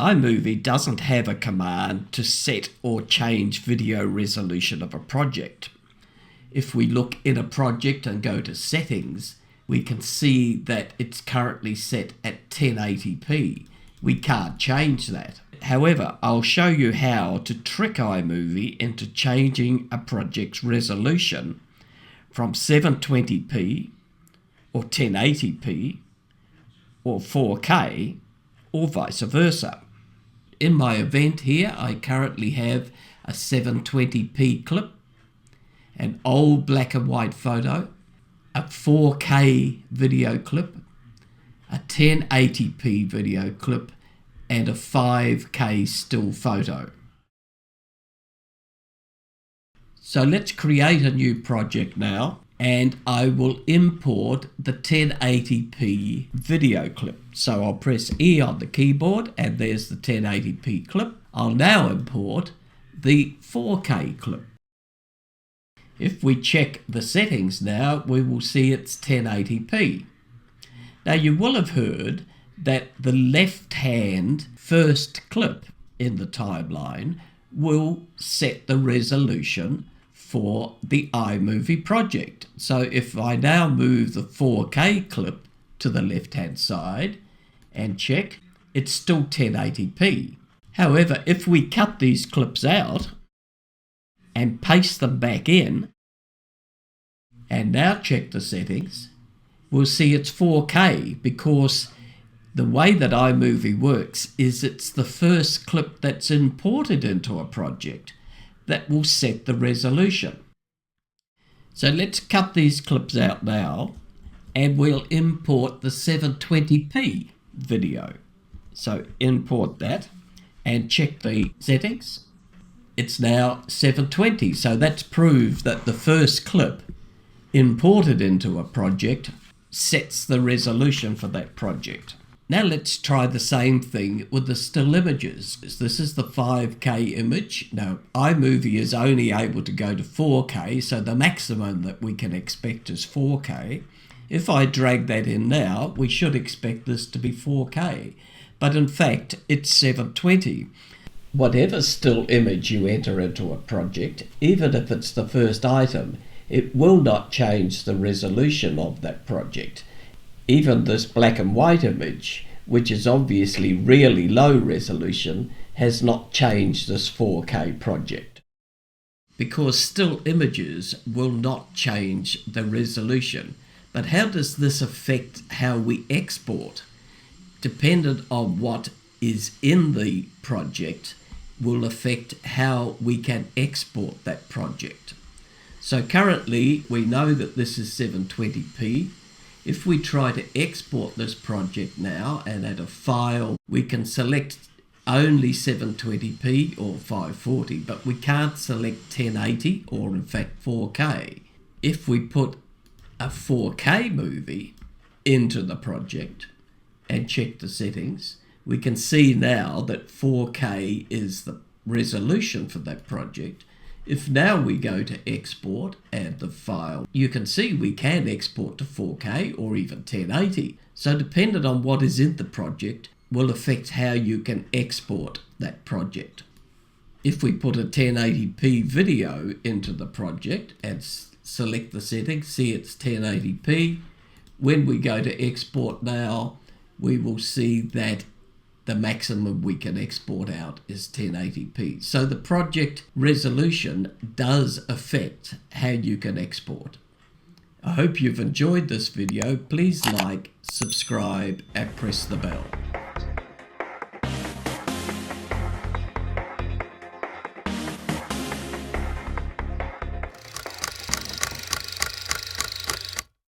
iMovie doesn't have a command to set or change video resolution of a project. If we look in a project and go to settings, we can see that it's currently set at 1080p. We can't change that. However, I'll show you how to trick iMovie into changing a project's resolution from 720p or 1080p or 4K or vice versa. In my event here, I currently have a 720p clip, an old black and white photo, a 4K video clip, a 1080p video clip, and a 5K still photo. So let's create a new project now, and I will import the 1080p video clip. So I'll press E on the keyboard and there's the 1080p clip. I'll now import the 4K clip. If we check the settings now, we will see it's 1080p. Now you will have heard that the left-hand first clip in the timeline will set the resolution for the iMovie project. So if I now move the 4K clip to the left-hand side and check, it's still 1080p. However, if we cut these clips out and paste them back in, and now check the settings, we'll see it's 4K, because the way that iMovie works is it's the first clip that's imported into a project that will set the resolution. So let's cut these clips out now and we'll import the 720p video. So import that and check the settings. It's now 720, so that's proved that the first clip imported into a project sets the resolution for that project. Now let's try the same thing with the still images. This is the 5K image. Now iMovie is only able to go to 4K, so the maximum that we can expect is 4K. If I drag that in now, we should expect this to be 4K, but in fact it's 720. Whatever still image you enter into a project, even if it's the first item, it will not change the resolution of that project. Even this black and white image, which is obviously really low resolution, has not changed this 4K project. Because still images will not change the resolution. But how does this affect how we export? Dependent on what is in the project will affect how we can export that project. So currently we know that this is 720p. If we try to export this project now and add a file, we can select only 720p or 540, but we can't select 1080 or in fact 4K. If we put a 4K movie into the project and check the settings, we can see now that 4K is the resolution for that project. If now we go to export, add the file, you can see we can export to 4K or even 1080. So dependent on what is in the project will affect how you can export that project. If we put a 1080p video into the project and select the settings, see it's 1080p. When we go to export now, we will see that the maximum we can export out is 1080p. So the project resolution does affect how you can export. I hope you've enjoyed this video. Please like, subscribe, and press the bell.